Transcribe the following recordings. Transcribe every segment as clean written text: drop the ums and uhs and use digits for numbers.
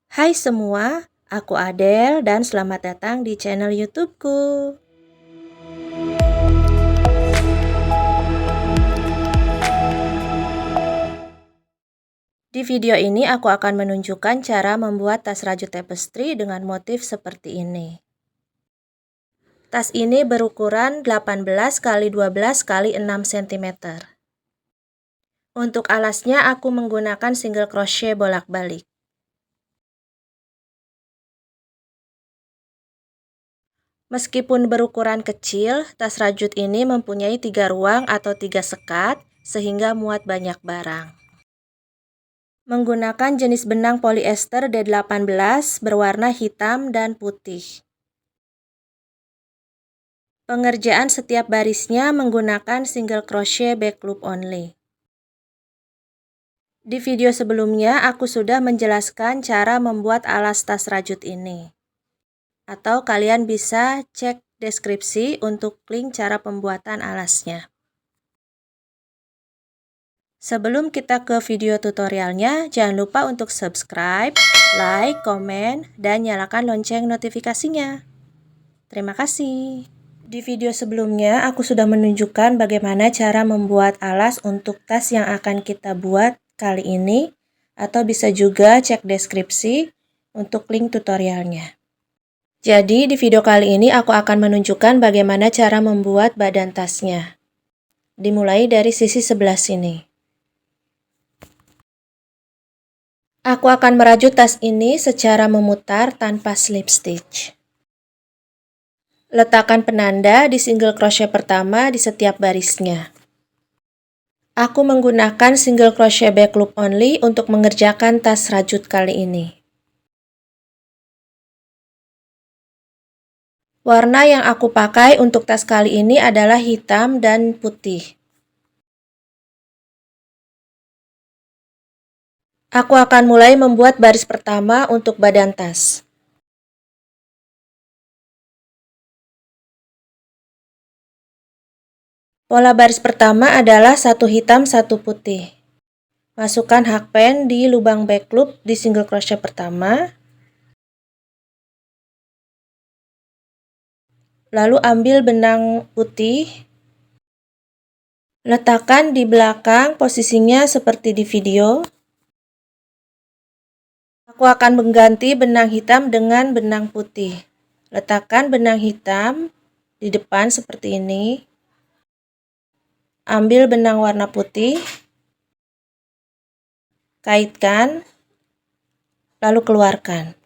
Hai semua, aku Adele dan selamat datang di channel YouTube-ku. Di video ini aku akan menunjukkan cara membuat tas rajut tapestry dengan motif seperti ini. Tas ini berukuran 18 x 12 x 6 cm. Untuk alasnya aku menggunakan single crochet bolak-balik. Meskipun berukuran kecil, tas rajut ini mempunyai 3 ruang atau 3 sekat sehingga muat banyak barang. Menggunakan jenis benang polyester D18 berwarna hitam dan putih. Pengerjaan setiap barisnya menggunakan single crochet back loop only. Di video sebelumnya aku sudah menjelaskan cara membuat alas tas rajut ini. Atau kalian bisa cek deskripsi untuk link cara pembuatan alasnya. Sebelum kita ke video tutorialnya, jangan lupa untuk subscribe, like, komen, dan nyalakan lonceng notifikasinya. Terima kasih. Di video sebelumnya, aku sudah menunjukkan bagaimana cara membuat alas untuk tas yang akan kita buat kali ini, atau bisa juga cek deskripsi untuk link tutorialnya. Jadi, di video kali ini aku akan menunjukkan bagaimana cara membuat badan tasnya. Dimulai dari sisi sebelah sini. Aku akan merajut tas ini secara memutar tanpa slip stitch. Letakkan penanda di single crochet pertama di setiap barisnya. Aku menggunakan single crochet back loop only untuk mengerjakan tas rajut kali ini. Warna yang aku pakai untuk tas kali ini adalah hitam dan putih. Aku akan mulai membuat baris pertama untuk badan tas. Pola baris pertama adalah satu hitam, satu putih. Masukkan hakpen di lubang back loop di single crochet pertama. Lalu ambil benang putih. Letakkan di belakang, posisinya seperti di video. Aku akan mengganti benang hitam dengan benang putih. Letakkan benang hitam di depan seperti ini. Ambil benang warna putih. Kaitkan. Lalu keluarkan.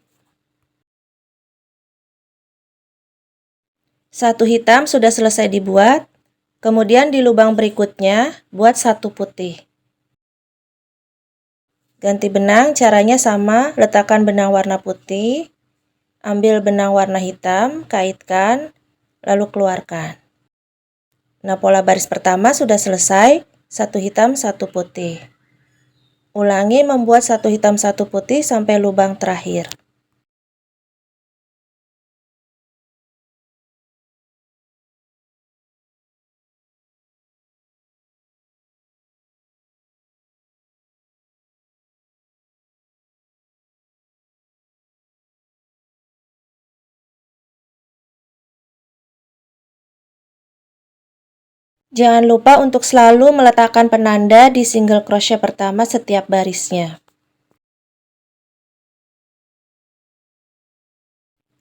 Satu hitam sudah selesai dibuat. Kemudian di lubang berikutnya, buat satu putih. Ganti benang, caranya sama, letakkan benang warna putih, ambil benang warna hitam, kaitkan, lalu keluarkan. Nah, pola baris pertama sudah selesai, satu hitam, satu putih. Ulangi membuat satu hitam, satu putih sampai lubang terakhir. Jangan lupa untuk selalu meletakkan penanda di single crochet pertama setiap barisnya.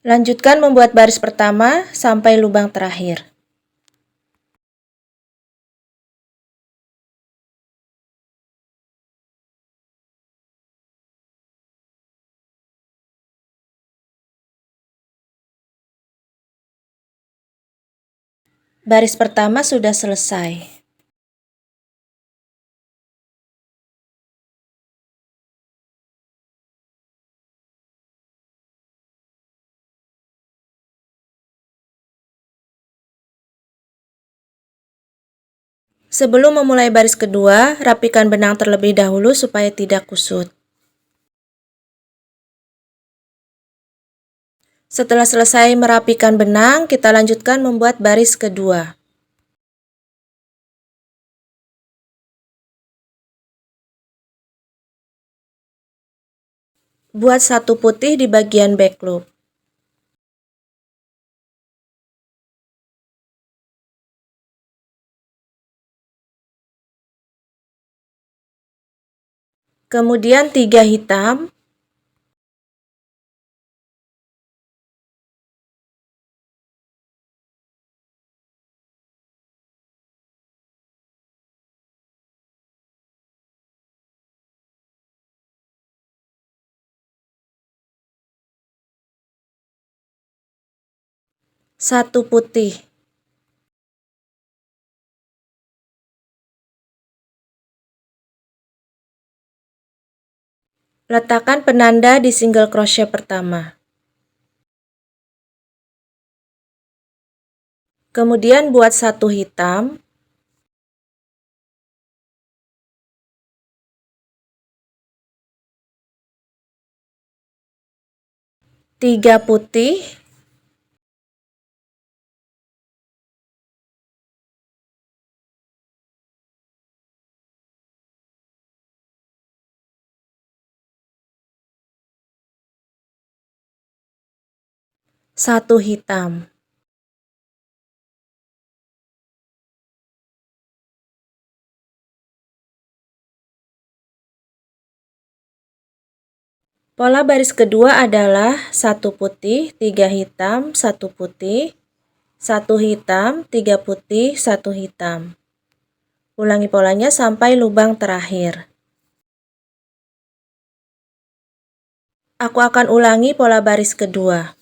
Lanjutkan membuat baris pertama sampai lubang terakhir. Baris pertama sudah selesai. Sebelum memulai baris kedua, rapikan benang terlebih dahulu supaya tidak kusut. Setelah selesai merapikan benang, kita lanjutkan membuat baris kedua. Buat satu putih di bagian back loop. Kemudian 3 hitam. Satu putih. Letakkan penanda di single crochet pertama. Kemudian buat satu hitam. Tiga putih. Satu hitam. Pola baris kedua adalah satu putih, 3 hitam, satu putih, satu hitam, 3 putih, satu hitam. Ulangi polanya sampai lubang terakhir. Aku akan ulangi pola baris kedua.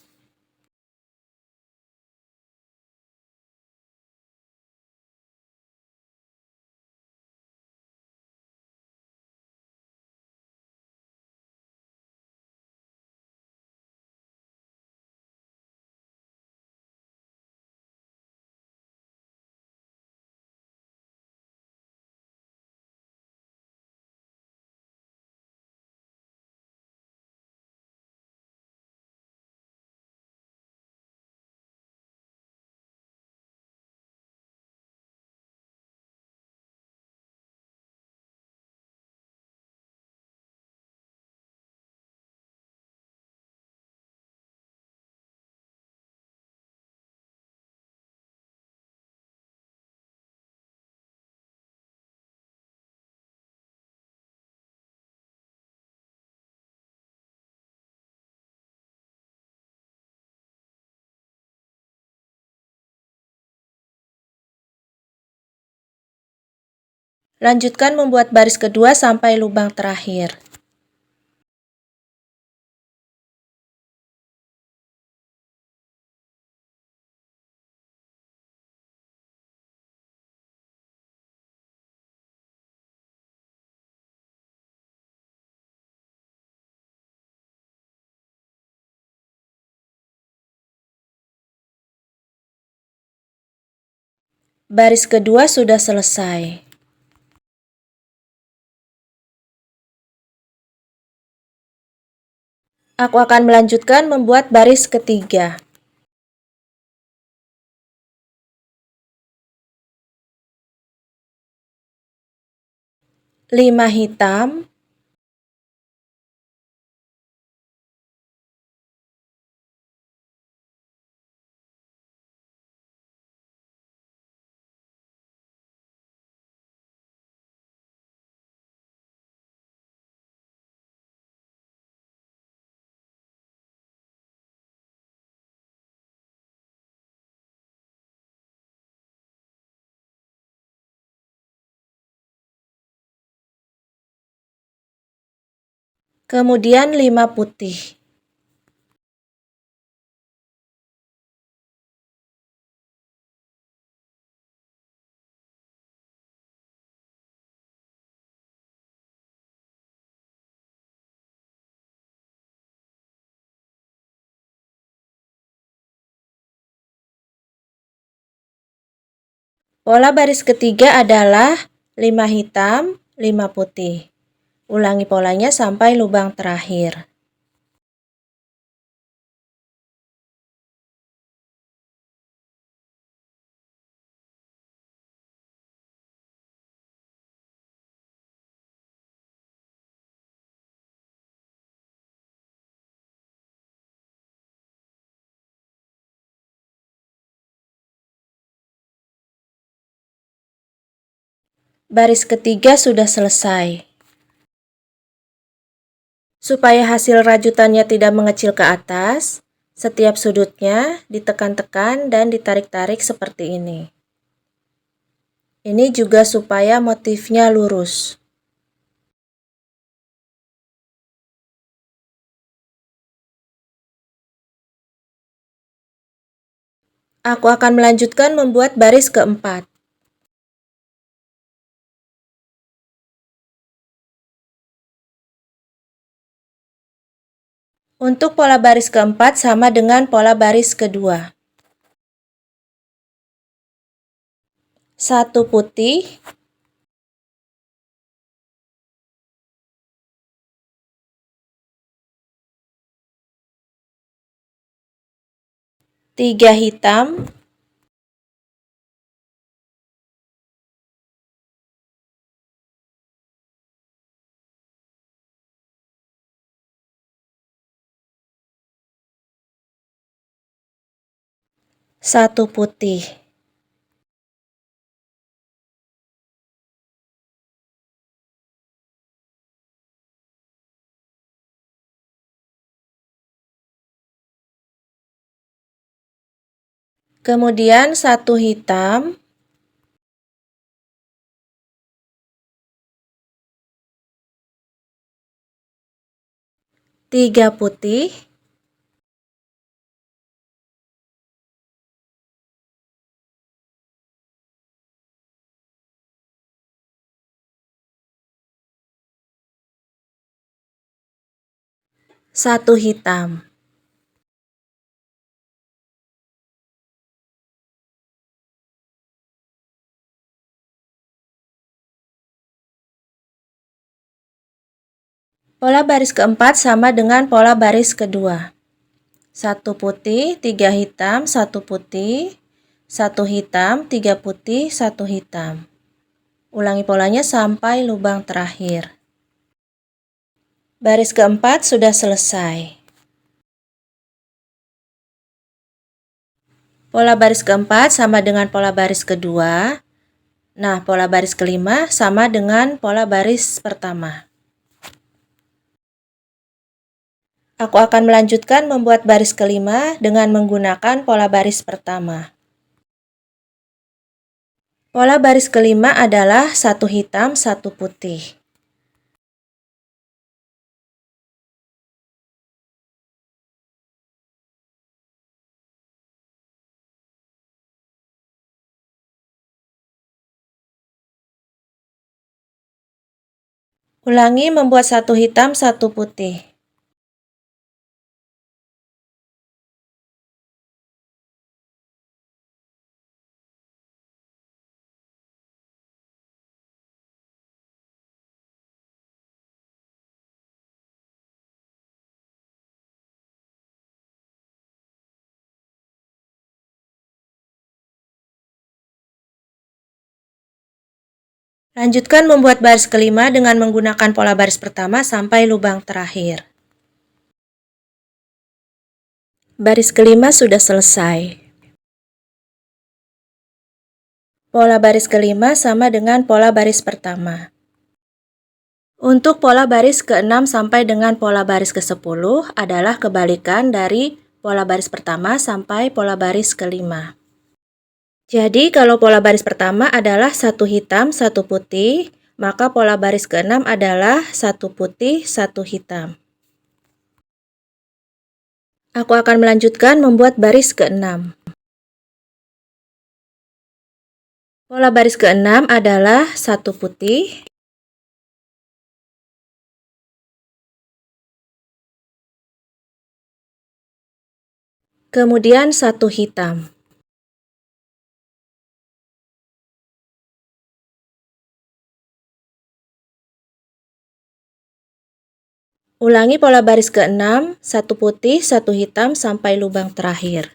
Lanjutkan membuat baris kedua sampai lubang terakhir. Baris kedua sudah selesai. Aku akan melanjutkan membuat baris ketiga. 5 hitam. Kemudian 5 putih. Pola baris ketiga adalah 5 hitam, 5 putih. Ulangi polanya sampai lubang terakhir. Baris ketiga sudah selesai. Supaya hasil rajutannya tidak mengecil ke atas, setiap sudutnya ditekan-tekan dan ditarik-tarik seperti ini. Ini juga supaya motifnya lurus. Aku akan melanjutkan membuat baris keempat. Untuk pola baris keempat sama dengan pola baris kedua. Satu putih, tiga hitam, satu putih. Kemudian satu hitam, tiga putih, satu hitam. Pola baris keempat sama dengan pola baris kedua. Satu putih, tiga hitam, satu putih, satu hitam, tiga putih, satu hitam. Ulangi polanya sampai lubang terakhir. Baris keempat sudah selesai. Pola baris keempat sama dengan pola baris kedua. Nah, pola baris kelima sama dengan pola baris pertama. Aku akan melanjutkan membuat baris kelima dengan menggunakan pola baris pertama. Pola baris kelima adalah satu hitam, satu putih. Ulangi membuat satu hitam, satu putih. Lanjutkan membuat baris kelima dengan menggunakan pola baris pertama sampai lubang terakhir. Baris kelima sudah selesai. Pola baris kelima sama dengan pola baris pertama. Untuk pola baris ke-6 sampai dengan pola baris ke-10 adalah kebalikan dari pola baris pertama sampai pola baris kelima. Jadi kalau pola baris pertama adalah satu hitam, satu putih, maka pola baris ke-6 adalah satu putih, satu hitam. Aku akan melanjutkan membuat baris ke-6. Pola baris ke-6 adalah satu putih, kemudian satu hitam. Ulangi pola baris ke-6, satu putih, satu hitam sampai lubang terakhir.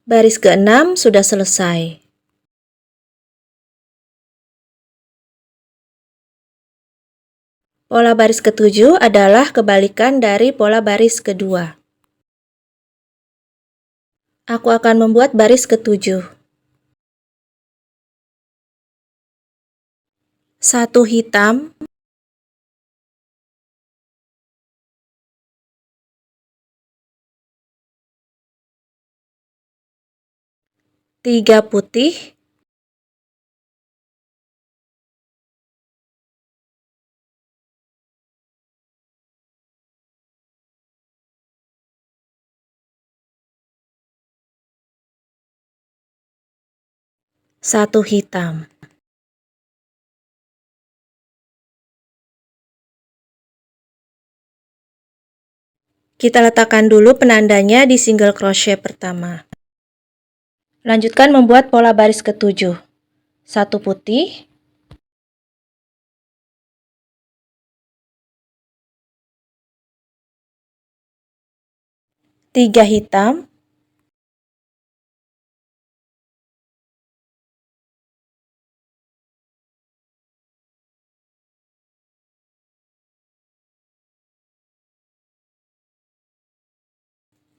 Baris ke-6 sudah selesai. Pola baris ke-7 adalah kebalikan dari pola baris kedua. Aku akan membuat baris ke-7. 1 hitam, 3 putih, 1 hitam. Kita letakkan dulu penandanya di single crochet pertama. Lanjutkan membuat pola baris ke-7. 1 putih, 3 hitam,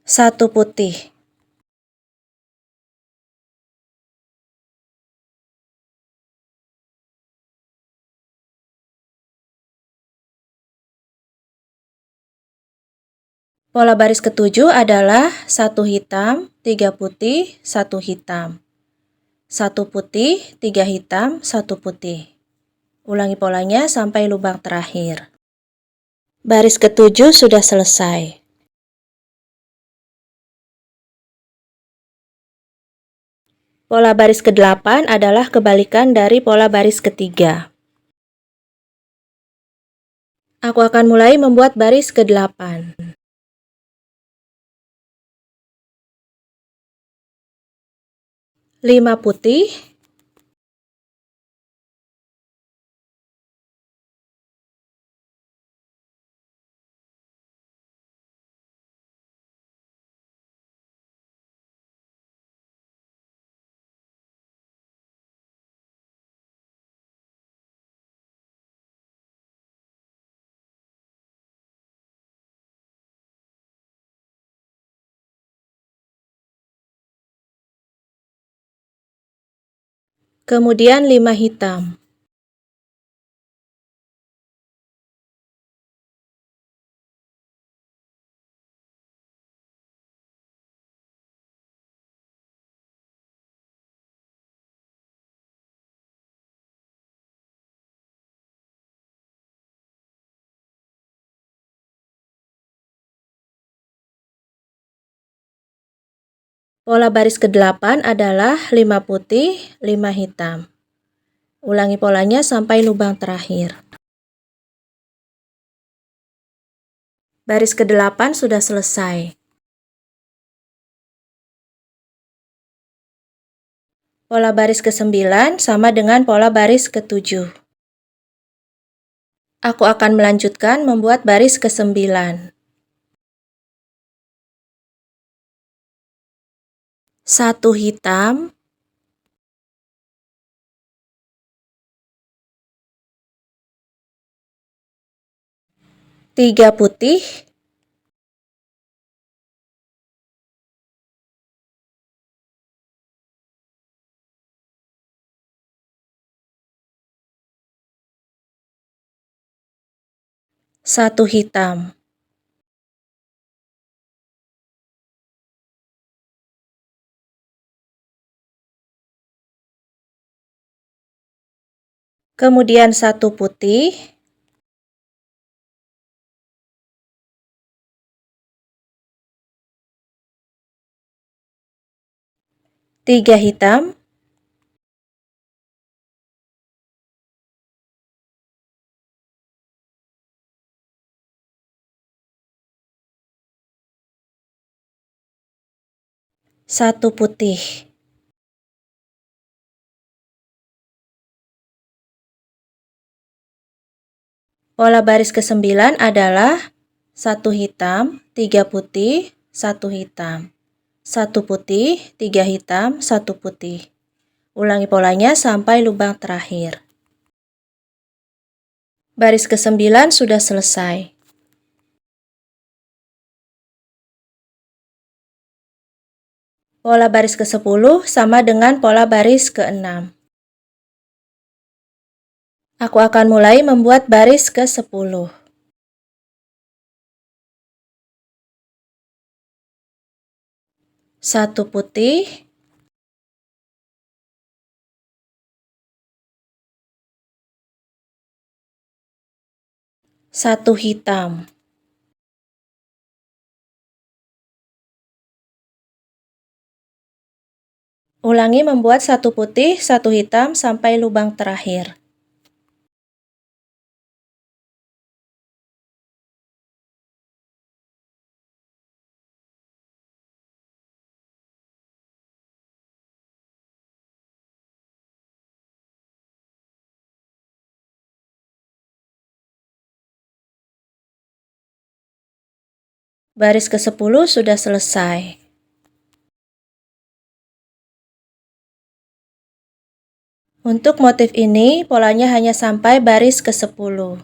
1 putih. Pola baris ke-7 adalah 1 hitam, 3 putih, 1 hitam. 1 putih, 3 hitam, 1 putih. Ulangi polanya sampai lubang terakhir. Baris ke-7 sudah selesai. Pola baris ke-8 adalah kebalikan dari pola baris ketiga. Aku akan mulai membuat baris ke-8. 5 putih, 'Kemudian 5 hitam. Pola baris ke-8 adalah 5 putih, 5 hitam. Ulangi polanya sampai lubang terakhir. Baris ke-8 sudah selesai. Pola baris ke-9 sama dengan pola baris ke-7. Aku akan melanjutkan membuat baris ke-9. 1 hitam, 3 putih, 1 hitam. Kemudian 1 putih, 3 hitam, 1 putih. Pola baris ke-9 adalah 1 hitam, 3 putih, 1 hitam. 1 putih, 3 hitam, 1 putih. Ulangi polanya sampai lubang terakhir. Baris ke-9 sudah selesai. Pola baris ke-10 sama dengan pola baris ke-6. Aku akan mulai membuat baris ke-10. 1 putih, 1 hitam. Ulangi membuat 1 putih, 1 hitam sampai lubang terakhir. Baris ke-10 sudah selesai. Untuk motif ini, polanya hanya sampai baris ke-10.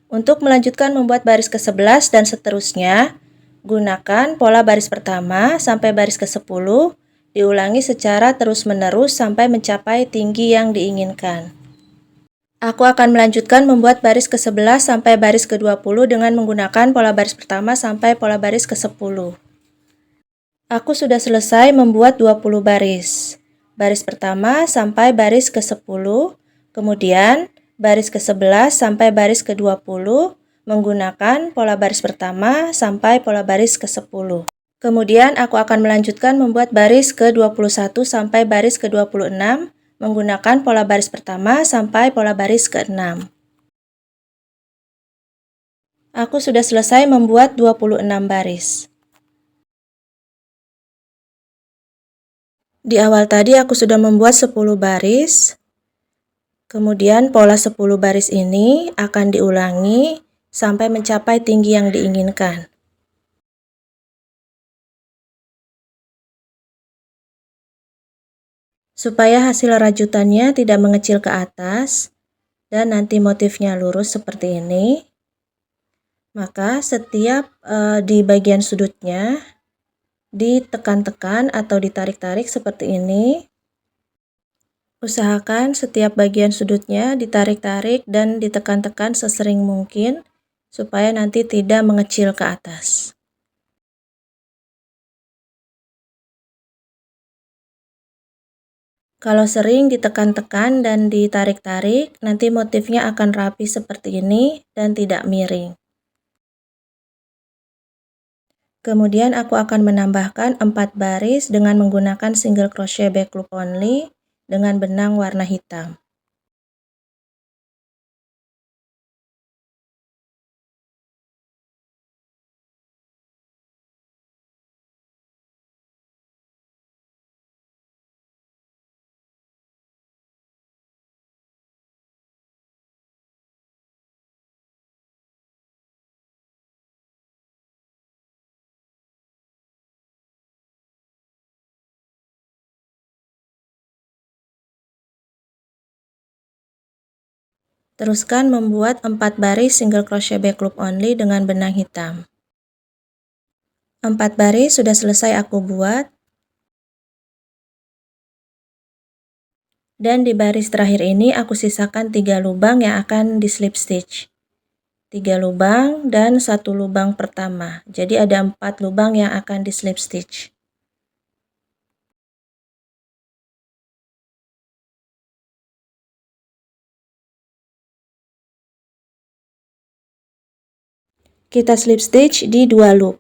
Untuk melanjutkan membuat baris ke-11 dan seterusnya, gunakan pola baris pertama sampai baris ke-10, diulangi secara terus-menerus sampai mencapai tinggi yang diinginkan. Aku akan melanjutkan membuat baris ke-11 sampai baris ke-20 dengan menggunakan pola baris pertama sampai pola baris ke-10. Aku sudah selesai membuat 20 baris. Baris pertama sampai baris ke-10, kemudian baris ke-11 sampai baris ke-20 menggunakan pola baris pertama sampai pola baris ke-10. Kemudian aku akan melanjutkan membuat baris ke-21 sampai baris ke-26 menggunakan pola baris pertama sampai pola baris ke-6. Aku sudah selesai membuat 26 baris. Di awal tadi aku sudah membuat 10 baris, kemudian pola 10 baris ini akan diulangi sampai mencapai tinggi yang diinginkan. Supaya hasil rajutannya tidak mengecil ke atas dan nanti motifnya lurus seperti ini, maka setiap di bagian sudutnya ditekan-tekan atau ditarik-tarik seperti ini. Usahakan setiap bagian sudutnya ditarik-tarik dan ditekan-tekan sesering mungkin supaya nanti tidak mengecil ke atas. Kalau sering ditekan-tekan dan ditarik-tarik, nanti motifnya akan rapi seperti ini dan tidak miring. Kemudian aku akan menambahkan 4 baris dengan menggunakan single crochet back loop only dengan benang warna hitam. Teruskan membuat 4 baris single crochet back loop only dengan benang hitam. 4 baris sudah selesai aku buat. Dan di baris terakhir ini aku sisakan 3 lubang yang akan di slip stitch. 3 lubang dan 1 lubang pertama. Jadi ada 4 lubang yang akan di slip stitch. Kita slip stitch di 2 loop.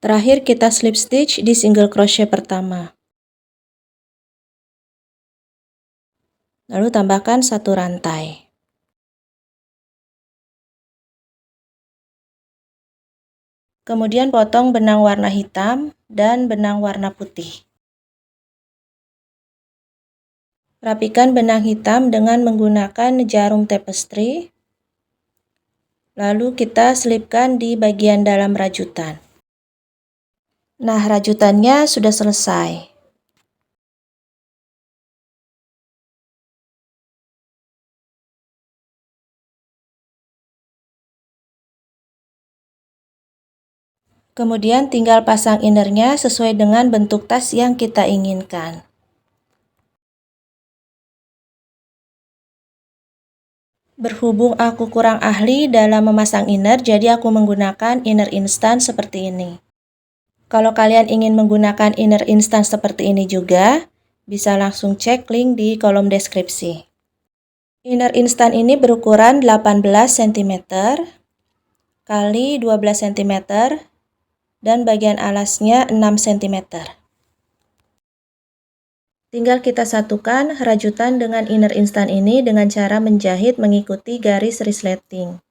Terakhir kita slip stitch di single crochet pertama. Lalu tambahkan 1 rantai. Kemudian potong benang warna hitam dan benang warna putih. Rapikan benang hitam dengan menggunakan jarum tapestry. Lalu kita selipkan di bagian dalam rajutan. Nah, rajutannya sudah selesai. Kemudian tinggal pasang innernya sesuai dengan bentuk tas yang kita inginkan. Berhubung aku kurang ahli dalam memasang inner, jadi aku menggunakan inner instan seperti ini. Kalau kalian ingin menggunakan inner instan seperti ini juga, bisa langsung cek link di kolom deskripsi. Inner instan ini berukuran 18 cm kali 12 cm dan bagian alasnya 6 cm. Tinggal kita satukan rajutan dengan inner instan ini dengan cara menjahit mengikuti garis resleting.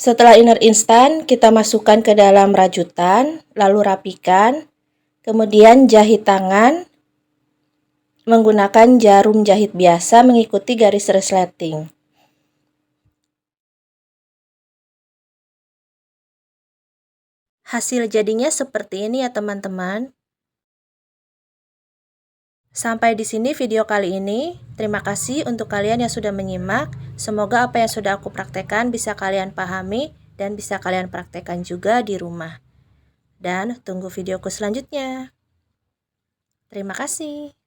Setelah inner instan, kita masukkan ke dalam rajutan, lalu rapikan, kemudian jahit tangan menggunakan jarum jahit biasa mengikuti garis resleting. Hasil jadinya seperti ini ya teman-teman. Sampai di sini video kali ini. Terima kasih untuk kalian yang sudah menyimak. Semoga apa yang sudah aku praktekkan bisa kalian pahami dan bisa kalian praktekkan juga di rumah. Dan tunggu videoku selanjutnya. Terima kasih.